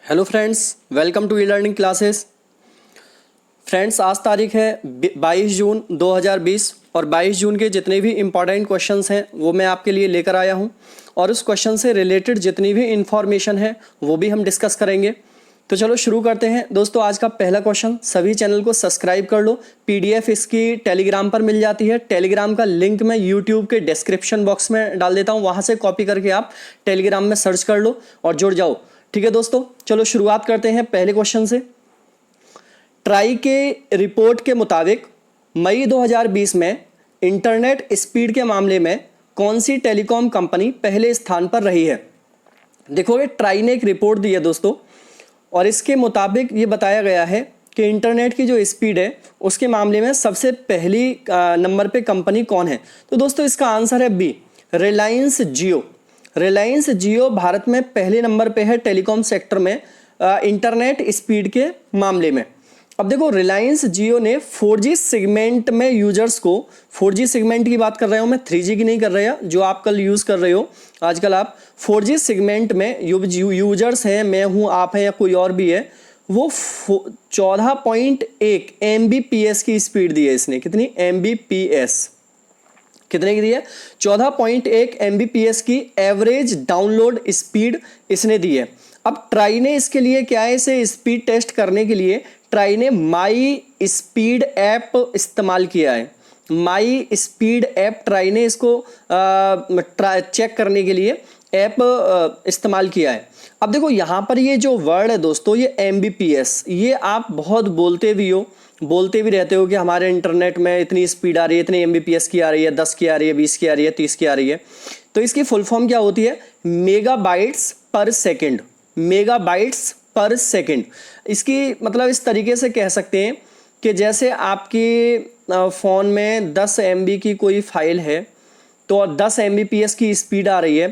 Hello friends, welcome to e learning classes. Friends, आज तारीख है 22 जून 2020 और 22 जून के जितने भी इम्पॉर्टेंट क्वेश्चंस हैं वो मैं आपके लिए लेकर आया हूं और उस क्वेश्चन से रिलेटेड जितनी भी इंफॉर्मेशन है वो भी हम डिस्कस करेंगे। तो चलो शुरू करते हैं दोस्तों। आज का पहला क्वेश्चन, सभी चैनल को सब्सक्राइब कर लो। पीडीएफ इसकी टेलीग्राम पर मिल जाती है। टेलीग्राम का लिंक मैं यूट्यूब के डिस्क्रिप्शन बॉक्स में डाल देता हूँ, वहाँ से कॉपी करके आप टेलीग्राम में सर्च कर लो और जुड़ जाओ। ठीक है दोस्तों, चलो शुरुआत करते हैं पहले क्वेश्चन से। ट्राई के रिपोर्ट के मुताबिक मई 2020 में इंटरनेट स्पीड के मामले में कौन सी टेलीकॉम कंपनी पहले स्थान पर रही है? देखोगे, ट्राई ने एक रिपोर्ट दी है दोस्तों और इसके मुताबिक ये बताया गया है कि इंटरनेट की जो स्पीड है उसके मामले में सबसे पहली नंबर पे कंपनी कौन है। तो दोस्तों इसका आंसर है बी, रिलायंस जियो। रिलायंस जियो भारत में पहले नंबर पे है टेलीकॉम सेक्टर में इंटरनेट स्पीड के मामले में। अब देखो, रिलायंस जियो ने 4G सेगमेंट में यूजर्स को, 4G सेगमेंट की बात कर रहा हूँ मैं, 3G की नहीं कर रहा, जो आप कल यूज़ कर रहे हो आजकल आप 4G सेगमेंट में यूजर्स हैं, मैं हूँ, आप हैं या कोई और भी है, वो 14.1 Mbps की स्पीड दी है इसने। कितनी? Mbps कितने की दी है? 14.1 Mbps की एवरेज डाउनलोड स्पीड इसने दी है। अब ट्राई ने इसके लिए क्या है, इसे स्पीड टेस्ट करने के लिए ट्राई ने माई स्पीड ऐप इस्तेमाल किया है। माई स्पीड ऐप ट्राई ने इसको चेक करने के लिए ऐप इस्तेमाल किया है। अब देखो यहाँ पर ये जो वर्ड है दोस्तों, ये Mbps, ये आप बहुत बोलते भी रहते हो कि हमारे इंटरनेट में इतनी स्पीड आ रही है, इतनी Mbps की आ रही है, 10 की आ रही है, 20 की आ रही है, 30 की आ रही है। तो इसकी फुल फॉर्म क्या होती है? मेगाबाइट्स पर सेकेंड। मेगाबाइट्स पर सेकेंड। इसकी मतलब इस तरीके से कह सकते हैं कि जैसे आपकी फ़ोन में 10 MB की कोई फाइल है तो 10 Mbps की स्पीड आ रही है,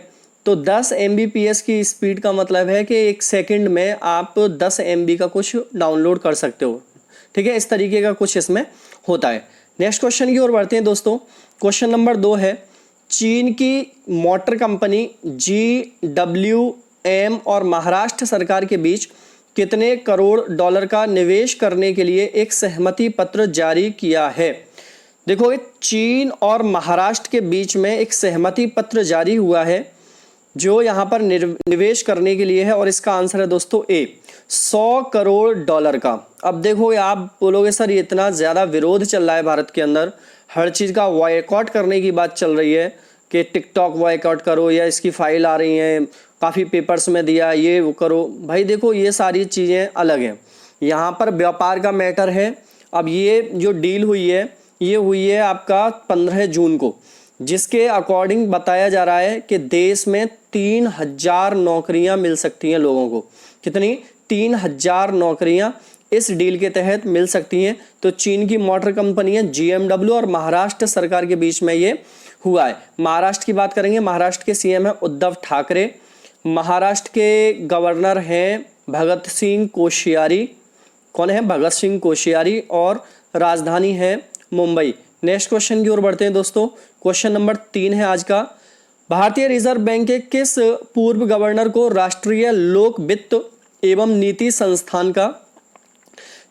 तो 10 Mbps की स्पीड का मतलब है कि एक सेकंड में आप 10 MB का कुछ डाउनलोड कर सकते हो। ठीक है, इस तरीके का कुछ इसमें होता है। नेक्स्ट क्वेश्चन की ओर बढ़ते हैं दोस्तों। क्वेश्चन नंबर 2 है, चीन की मोटर कंपनी GWM और महाराष्ट्र सरकार के बीच कितने करोड़ डॉलर का निवेश करने के लिए एक सहमति पत्र जारी किया है? देखो, चीन और महाराष्ट्र के बीच में एक सहमति पत्र जारी हुआ है जो यहाँ पर निवेश करने के लिए है और इसका आंसर है दोस्तों ए, 100 करोड़ डॉलर का। अब देखो, आप बोलोगे सर ये इतना ज़्यादा विरोध चल रहा है भारत के अंदर, हर चीज़ का बॉयकॉट करने की बात चल रही है कि टिकटॉक बॉयकॉट करो या इसकी फाइल आ रही हैं, काफ़ी पेपर्स में दिया, ये वो करो। भाई देखो, ये सारी चीज़ें अलग हैं, यहाँ पर व्यापार का मैटर है। अब ये जो डील हुई है ये हुई है आपका 15 जून को, जिसके अकॉर्डिंग बताया जा रहा है कि देश में 3000 नौकरियां मिल सकती हैं लोगों को। कितनी? 3000 नौकरियां इस डील के तहत मिल सकती हैं। तो चीन की मोटर कंपनी है GMW और महाराष्ट्र सरकार के बीच में ये हुआ है। महाराष्ट्र की बात करेंगे, महाराष्ट्र के CM है उद्धव ठाकरे, महाराष्ट्र के गवर्नर हैं भगत सिंह कोश्यारी। कौन है? भगत सिंह कोश्यारी, और राजधानी है मुंबई। नेक्स्ट क्वेश्चन की ओर बढ़ते हैं दोस्तों। क्वेश्चन नंबर 3 है आज का, भारतीय रिजर्व बैंक के किस पूर्व गवर्नर को राष्ट्रीय लोक वित्त एवं नीति संस्थान का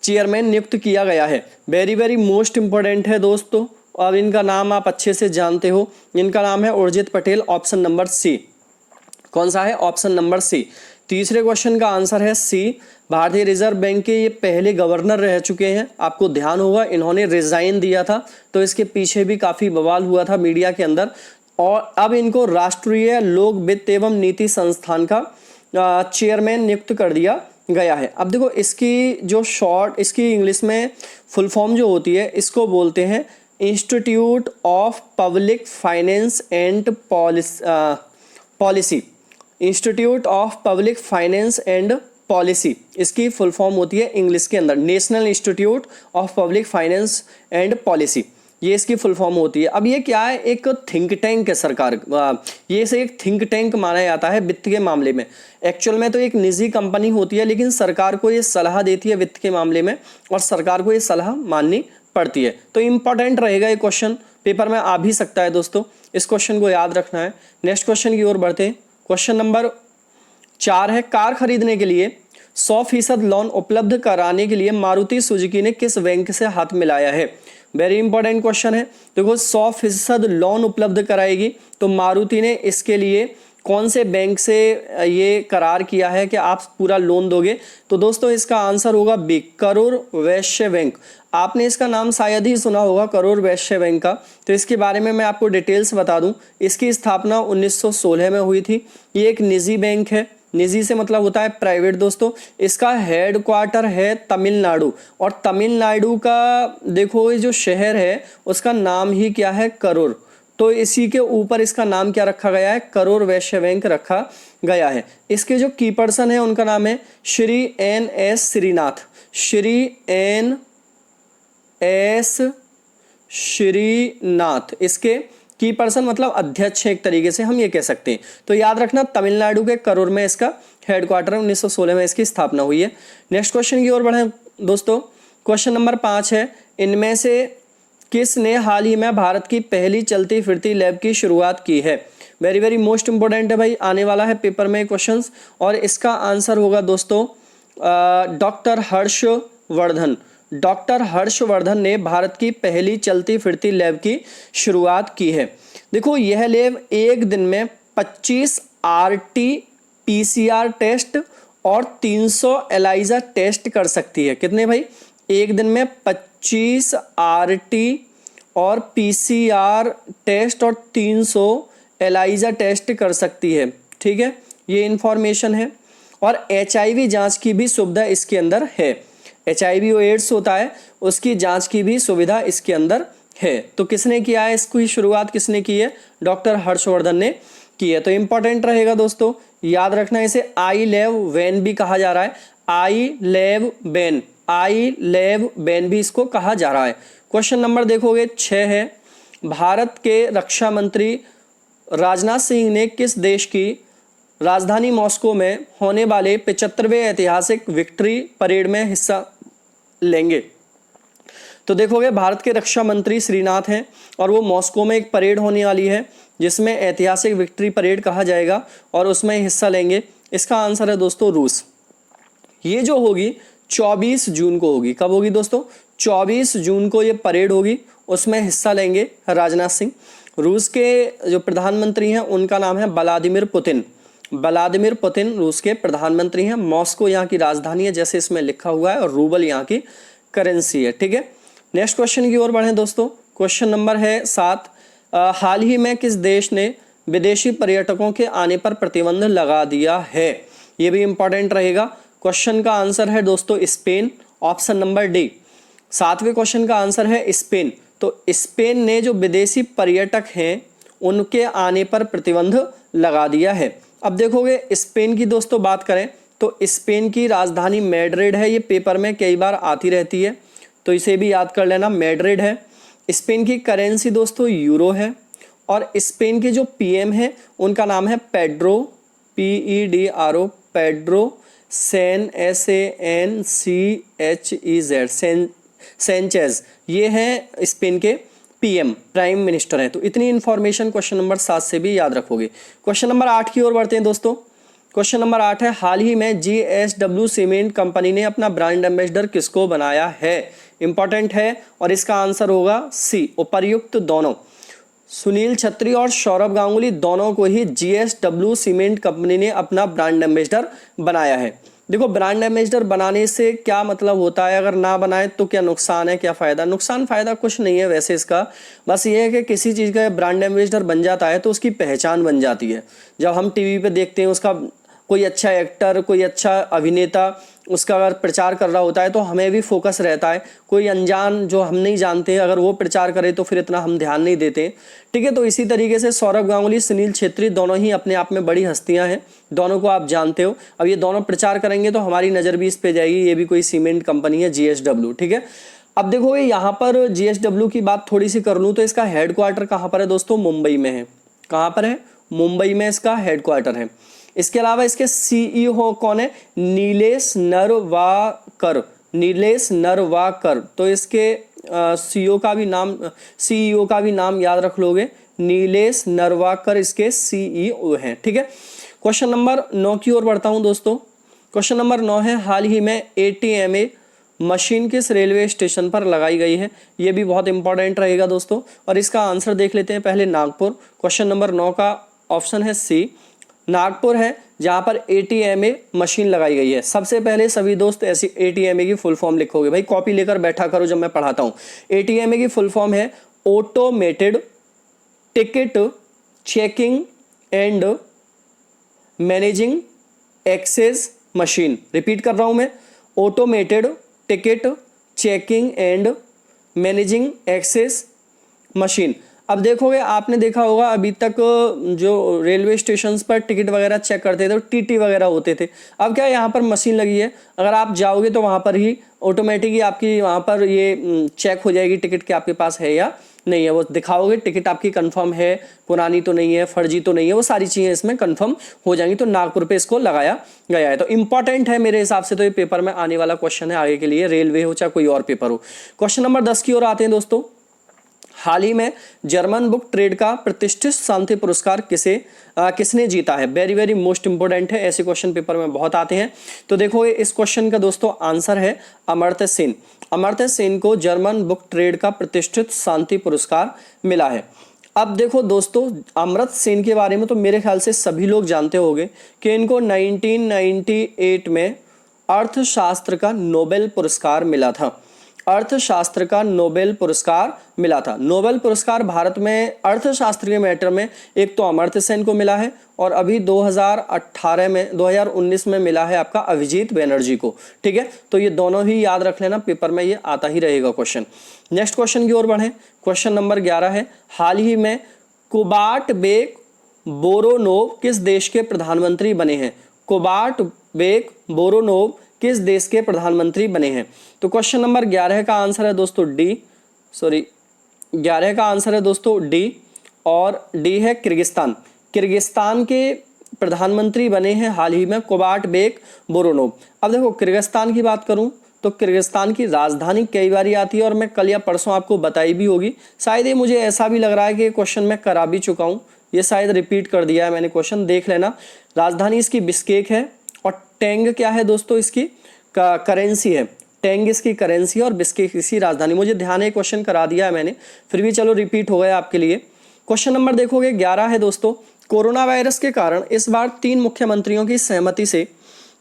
चेयरमैन नियुक्त किया गया है? वेरी वेरी मोस्ट इंपॉर्टेंट है दोस्तों। अब इनका नाम आप अच्छे से जानते हो, इनका नाम है Urjit Patel. Option number C. कौन सा है? Option number C. तीसरे क्वेश्चन का आंसर है सी, भारतीय रिजर्व बैंक के ये पहले गवर्नर रह चुके हैं। आपको ध्यान होगा इन्होंने रिजाइन दिया था, तो इसके पीछे भी काफ़ी बवाल हुआ था मीडिया के अंदर, और अब इनको राष्ट्रीय लोक वित्त एवं नीति संस्थान का चेयरमैन नियुक्त कर दिया गया है। अब देखो, इसकी जो शॉर्ट, इसकी इंग्लिश में फुल फॉर्म जो होती है, इसको बोलते हैं institute of public finance and policy. Institute of public finance and policy, इसकी फुल फॉर्म होती है इंग्लिश के अंदर national institute of public finance and policy, ये इसकी फुल फॉर्म होती है। अब ये क्या है? एक थिंक टैंक है सरकार, ये इसे एक थिंक टैंक माना जाता है वित्त के मामले में। एक्चुअल में तो एक निजी कंपनी होती है, लेकिन सरकार को ये सलाह देती है वित्त के मामले में और सरकार को ये सलाह माननी पड़ती है। तो इंपॉर्टेंट रहेगा ये क्वेश्चन, पेपर में आ भी सकता है दोस्तों, इस क्वेश्चन को याद रखना है। नेक्स्ट क्वेश्चन की ओर बढ़ते हैं। क्वेश्चन नंबर 4 है, कार खरीदने के लिए 100% लोन उपलब्ध कराने के लिए मारुति सुजुकी ने किस बैंक से हाथ मिलाया है? वेरी इंपॉर्टेंट क्वेश्चन है। देखो 100% लोन उपलब्ध कराएगी तो मारुति ने इसके लिए कौन से बैंक से ये करार किया है कि आप पूरा लोन दोगे? तो दोस्तों इसका आंसर होगा बी, करूर वैश्य बैंक। आपने इसका नाम शायद ही सुना होगा, करूर वैश्य बैंक का। तो इसके बारे में मैं आपको डिटेल्स बता दूं। इसकी स्थापना 1916 में हुई थी। ये एक निजी बैंक है। निजी से मतलब होता है प्राइवेट दोस्तों। इसका हेड क्वार्टर है तमिलनाडु, और तमिलनाडु का देखो ये जो शहर है उसका नाम ही क्या है? करूर। तो इसी के ऊपर इसका नाम क्या रखा गया है? करूर वैश्य बैंक रखा गया है। इसके जो की पर्सन है उनका नाम है श्री NS श्रीनाथ। श्री NS श्रीनाथ इसके की पर्सन मतलब अध्यक्ष है, एक तरीके से हम ये कह सकते हैं। तो याद रखना तमिलनाडु के करूर में इसका हेडक्वार्टर 1916 में इसकी स्थापना हुई है। नेक्स्ट क्वेश्चन की ओर बढ़े दोस्तों। क्वेश्चन नंबर 5 है, इनमें से किसने हाल ही में भारत की पहली चलती फिरती लैब की शुरुआत की है? वेरी वेरी मोस्ट इंपोर्टेंट है भाई, आने वाला है पेपर में क्वेश्चंस, और इसका आंसर होगा दोस्तों डॉक्टर हर्षवर्धन। डॉक्टर हर्षवर्धन ने भारत की पहली चलती फिरती लैब की शुरुआत की है। देखो यह लैब एक दिन में 25 RT-PCR टेस्ट और 300 ELISA टेस्ट कर सकती है। कितने भाई? एक दिन में 25 RT और PCR टेस्ट और 300 ELISA टेस्ट कर सकती है। ठीक है, ये इंफॉर्मेशन है। और HIV जांच की भी सुविधा इसके अंदर है। HIV और एड्स होता है उसकी जांच की भी सुविधा इसके अंदर है। तो किसने किया है इसकी शुरुआत? किसने की है? डॉक्टर हर्षवर्धन ने की है। तो इंपॉर्टेंट रहेगा दोस्तों, याद रखना इसे आई लैब वैन भी कहा जा रहा है। आई लैब वैन, आई लैब वैन भी इसको कहा जा रहा है। क्वेश्चन नंबर देखोगे 6 है, भारत के रक्षा मंत्री राजनाथ सिंह ने किस देश की राजधानी मॉस्को में होने वाले 75वें ऐतिहासिक विक्ट्री परेड में हिस्सा लेंगे? तो देखोगे भारत के रक्षा मंत्री श्रीनाथ हैं और वो मॉस्को में एक परेड होने वाली है जिसमें ऐतिहासिक विक्ट्री परेड कहा जाएगा और उसमें हिस्सा लेंगे। इसका आंसर है दोस्तों रूस। ये जो होगी 24 जून को होगी। कब होगी दोस्तों? 24 जून को ये परेड होगी, उसमें हिस्सा लेंगे राजनाथ सिंह। रूस के जो प्रधानमंत्री हैं उनका नाम है व्लादिमीर पुतिन। व्लादिमीर पुतिन रूस के प्रधानमंत्री हैं। मॉस्को यहाँ की राजधानी है जैसे इसमें लिखा हुआ है, और रूबल यहाँ की करेंसी है। ठीक है, नेक्स्ट क्वेश्चन की ओर बढ़ें दोस्तों। क्वेश्चन नंबर है 7, हाल ही में किस देश ने विदेशी पर्यटकों के आने पर प्रतिबंध लगा दिया है? ये भी इंपॉर्टेंट रहेगा। क्वेश्चन का आंसर है दोस्तों स्पेन, ऑप्शन नंबर डी। 7वें क्वेश्चन का आंसर है स्पेन। तो स्पेन ने जो विदेशी पर्यटक हैं उनके आने पर प्रतिबंध लगा दिया है। अब देखोगे स्पेन की दोस्तों बात करें तो स्पेन की राजधानी मैड्रिड है। ये पेपर में कई बार आती रहती है तो इसे भी याद कर लेना, मैड्रिड है। स्पेन की करेंसी दोस्तों यूरो है, और स्पेन के जो PM है उनका नाम है पेड्रो, PEDRO, पेड्रो सैंचेज। ये है स्पेन के PM, प्राइम मिनिस्टर हैं। तो इतनी इंफॉर्मेशन क्वेश्चन नंबर 7 से भी याद रखोगे। क्वेश्चन नंबर 8 की ओर बढ़ते हैं दोस्तों। क्वेश्चन नंबर 8 है, हाल ही में GSW सीमेंट कंपनी ने अपना ब्रांड एम्बेसडर किसको बनाया है? इंपॉर्टेंट है, और इसका आंसर होगा सी, उपर्युक्त दोनों। सुनील छत्री और सौरभ गांगुली दोनों को ही GSW सीमेंट कंपनी ने अपना ब्रांड एम्बेसडर बनाया है। देखो ब्रांड एम्बेसडर बनाने से क्या मतलब होता है, अगर ना बनाए तो क्या नुकसान है, क्या फ़ायदा? नुकसान फ़ायदा कुछ नहीं है वैसे इसका, बस ये है कि किसी चीज़ का ब्रांड एम्बेसडर बन जाता है तो उसकी पहचान बन जाती है। जब हम टीवी पे देखते हैं उसका कोई अच्छा एक्टर, कोई अच्छा अभिनेता उसका अगर प्रचार कर रहा होता है तो हमें भी फोकस रहता है। कोई अनजान जो हम नहीं जानते अगर वो प्रचार करे तो फिर इतना हम ध्यान नहीं देते। ठीक है, तो इसी तरीके से सौरभ गांगुली, सुनील छेत्री दोनों ही अपने आप में बड़ी हस्तियां हैं, दोनों को आप जानते हो। अब ये दोनों प्रचार करेंगे तो हमारी नज़र भी इस पे जाएगी। ये भी कोई सीमेंट कंपनी है GSW। ठीक है, अब देखो यहाँ पर GSW की बात थोड़ी सी कर लूँ तो इसका हेडक्वार्टर कहाँ पर है दोस्तों? मुंबई में है। कहाँ पर है? मुंबई में इसका हेडक्वार्टर है। इसके अलावा इसके CEO कौन है? नीलेश नरवाकर। नीलेश नरवाकर। तो इसके CEO का भी नाम याद रख लोगे, नीलेश नरवाकर इसके CEO हैं। ठीक है, क्वेश्चन नंबर 9 की ओर बढ़ता हूं दोस्तों। क्वेश्चन नंबर 9 है, हाल ही में ATMA मशीन किस रेलवे स्टेशन पर लगाई गई है? ये भी बहुत इंपॉर्टेंट रहेगा दोस्तों, और इसका आंसर देख लेते हैं पहले। नागपुर, क्वेश्चन नंबर 9 का ऑप्शन है सी, नागपुर है जहां पर ATMA मशीन लगाई गई है। सबसे पहले सभी दोस्त ऐसी ATMA की फुल फॉर्म लिखोगे, भाई कॉपी लेकर बैठा करो जब मैं पढ़ाता हूं। ATMA की फुल फॉर्म है automated ticket checking and managing access machine. Repeat कर रहा हूं मैं, automated ticket checking and managing access machine. अब देखोगे, आपने देखा होगा अभी तक जो रेलवे स्टेशंस पर टिकट वगैरह चेक करते थे तो TT वगैरह होते थे। अब क्या है, यहाँ पर मशीन लगी है, अगर आप जाओगे तो वहाँ पर ही ऑटोमेटिक ही आपकी वहाँ पर ये चेक हो जाएगी टिकट कि आपके पास है या नहीं है। वो दिखाओगे टिकट आपकी कंफर्म है, पुरानी तो नहीं है, फर्जी तो नहीं है, वो सारी चीज़ें इसमें कंफर्म हो जाएंगी। तो नागपुर पे इसको लगाया गया है। तो इंपॉर्टेंट है मेरे हिसाब से, तो ये पेपर में आने वाला क्वेश्चन है आगे के लिए, रेलवे हो चाहे कोई और पेपर हो। क्वेश्चन नंबर 10 की ओर आते हैं दोस्तों। हाल ही में जर्मन बुक ट्रेड का प्रतिष्ठित शांति पुरस्कार किसने जीता है? वेरी वेरी मोस्ट इंपोर्टेंट है, ऐसे क्वेश्चन पेपर में बहुत आते हैं। तो देखो इस क्वेश्चन का दोस्तों आंसर है अमर्त्य सेन। अमर्त्य सेन को जर्मन बुक ट्रेड का प्रतिष्ठित शांति पुरस्कार मिला है। अब देखो दोस्तों, अमर्त्य सेन के बारे में तो मेरे ख्याल से सभी लोग जानते होंगे कि इनको 1998 में अर्थशास्त्र का नोबेल पुरस्कार मिला था। अर्थशास्त्र का नोबेल पुरस्कार मिला था। नोबेल पुरस्कार भारत में अर्थशास्त्र के मैटर में एक तो अमर्त्य सेन को मिला है, और अभी 2019 में मिला है आपका अभिजीत बनर्जी को। ठीक है, तो ये दोनों ही याद रख लेना, पेपर में ये आता ही रहेगा क्वेश्चन। नेक्स्ट क्वेश्चन की ओर बढ़े। क्वेश्चन नंबर 11 है, हाल ही में कुबाटबेक बोरोनोव किस देश के प्रधानमंत्री बने हैं? कुबाटबेक बोरोनोव किस देश के प्रधानमंत्री बने हैं? तो क्वेश्चन नंबर 11 का आंसर है दोस्तों डी, 11 का आंसर है दोस्तों डी, और डी है किर्गिस्तान। किर्गिस्तान के प्रधानमंत्री बने हैं हाल ही में कुबाटबेक बोरोनोव। अब देखो, किर्गिस्तान की बात करूं तो किर्गिस्तान की राजधानी कई बार आती है, और मैं कल या परसों आपको बताई भी होगी। शायद ये मुझे ऐसा भी लग रहा है कि क्वेश्चन मैं करा भी चुका हूं, ये शायद रिपीट कर दिया है मैंने क्वेश्चन, देख लेना। राजधानी इसकी बिश्केक है, और टेंग क्या है दोस्तों, इसकी करेंसी है। टेंग इसकी करेंसी और बिश्केक इसकी राजधानी। मुझे ध्यान है क्वेश्चन करा दिया है मैंने, फिर भी चलो रिपीट हो गया आपके लिए। क्वेश्चन नंबर देखोगे 11 है दोस्तों, कोरोना वायरस के कारण इस बार 3 मुख्यमंत्रियों की सहमति से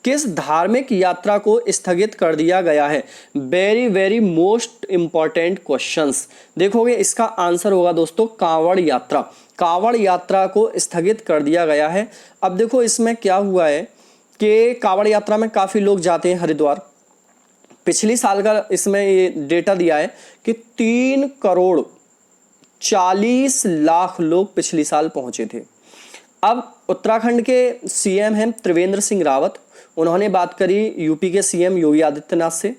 किस धार्मिक यात्रा को स्थगित कर दिया गया है? Very very most important questions. देखोगे इसका आंसर होगा दोस्तों कांवड़ यात्रा। कांवड़ यात्रा को स्थगित कर दिया गया है। अब देखो इसमें क्या हुआ है कि कांवड़ यात्रा में काफ़ी लोग जाते हैं हरिद्वार। पिछली साल का इसमें ये डेटा दिया है कि 3 करोड़ 40 लाख लोग पिछली साल पहुंचे थे। अब उत्तराखंड के CM हैं त्रिवेंद्र सिंह रावत, उन्होंने बात करी यूपी के CM योगी आदित्यनाथ से,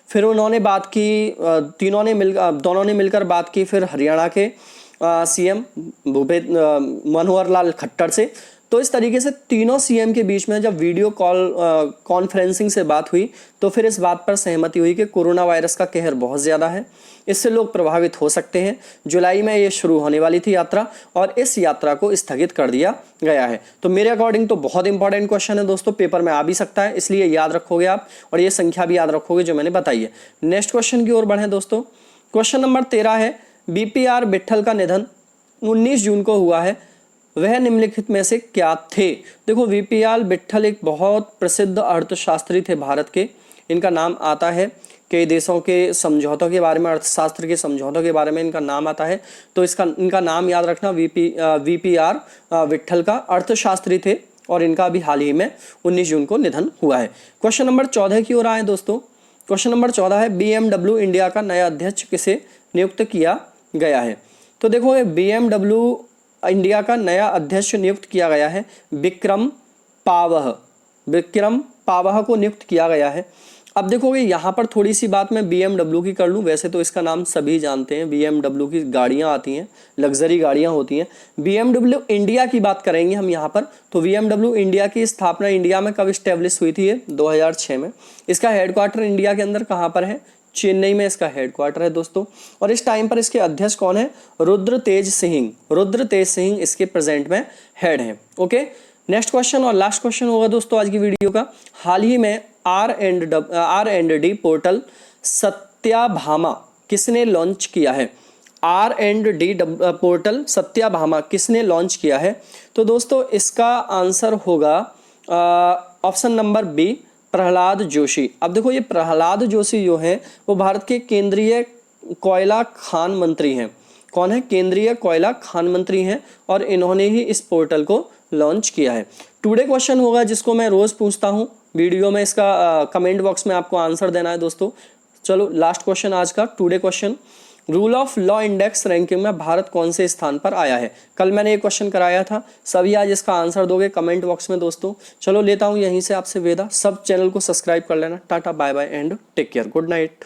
फिर उन्होंने बात की दोनों ने मिलकर बात की फिर हरियाणा के CM मनोहर लाल खट्टर से। तो इस तरीके से तीनों CM के बीच में जब वीडियो कॉन्फ्रेंसिंग से बात हुई तो फिर इस बात पर सहमति हुई कि कोरोना वायरस का कहर बहुत ज़्यादा है, इससे लोग प्रभावित हो सकते हैं। जुलाई में ये शुरू होने वाली थी यात्रा, और इस यात्रा को स्थगित कर दिया गया है। तो मेरे अकॉर्डिंग तो बहुत इंपॉर्टेंट क्वेश्चन है दोस्तों, पेपर में आ भी सकता है, इसलिए याद रखोगे आप, और ये संख्या भी याद रखोगे जो मैंने बताई है। नेक्स्ट क्वेश्चन की ओर बढ़ें दोस्तों। क्वेश्चन नंबर 13 है, BPR बिट्ठल का निधन 19 जून को हुआ है, वह निम्नलिखित में से क्या थे? देखो VPR बिट्ठल एक बहुत प्रसिद्ध अर्थशास्त्री थे भारत के। इनका नाम आता है कई देशों के समझौतों के बारे में, अर्थशास्त्र के समझौतों के बारे में इनका नाम आता है। तो इनका नाम याद रखना, VPR विट्ठल का अर्थशास्त्री थे, और इनका भी हाल ही में 19 जून को निधन हुआ है। क्वेश्चन नंबर 14 की ओर आए दोस्तों। क्वेश्चन नंबर 14 है, BMW इंडिया का नया अध्यक्ष किसे नियुक्त किया गया है? तो देखो BMW इंडिया का नया अध्यक्ष नियुक्त किया गया है विक्रम पावह को नियुक्त किया गया है। अब देखोगे यहाँ पर थोड़ी सी बात मैं BMW की कर लूँ। वैसे तो इसका नाम सभी जानते हैं, BMW की गाड़ियाँ आती हैं, लग्जरी गाड़ियाँ होती हैं। BMW इंडिया की बात करेंगे हम यहाँ पर। तो BMW इंडिया की स्थापना इंडिया में कब इस्टेब्लिश हुई थी? 2006 में। इसका हेडक्वार्टर इंडिया के अंदर कहाँ पर है? चेन्नई में इसका हेडक्वार्टर है दोस्तों। और इस टाइम पर इसके अध्यक्ष कौन है? रुद्र तेज सिंह इसके प्रेजेंट में हेड हैं। ओके, नेक्स्ट क्वेश्चन और लास्ट क्वेश्चन होगा दोस्तों आज की वीडियो का। हाल ही में R&D पोर्टल सत्याभामा किसने लॉन्च किया है? R&D पोर्टल सत्याभामा किसने लॉन्च किया है? तो दोस्तों इसका आंसर होगा option number B, Pralhad Joshi. अब देखो ये प्रहलाद जोशी जो है वो भारत के केंद्रीय कोयला खान मंत्री हैं। कौन है? केंद्रीय कोयला खान मंत्री हैं और इन्होंने ही इस पोर्टल को लॉन्च किया है। टुडे क्वेश्चन होगा जिसको मैं रोज पूछता हूं वीडियो में, इसका कमेंट बॉक्स में आपको आंसर देना है दोस्तों। चलो लास्ट क्वेश्चन आज का, today question, rule of law index ranking में भारत कौन से स्थान पर आया है? कल मैंने ये क्वेश्चन कराया था, सभी आज इसका आंसर दोगे कमेंट बॉक्स में दोस्तों। चलो लेता हूं यहीं से आपसे विदा, सब चैनल को सब्सक्राइब कर लेना। Tata bye bye and take care, good night.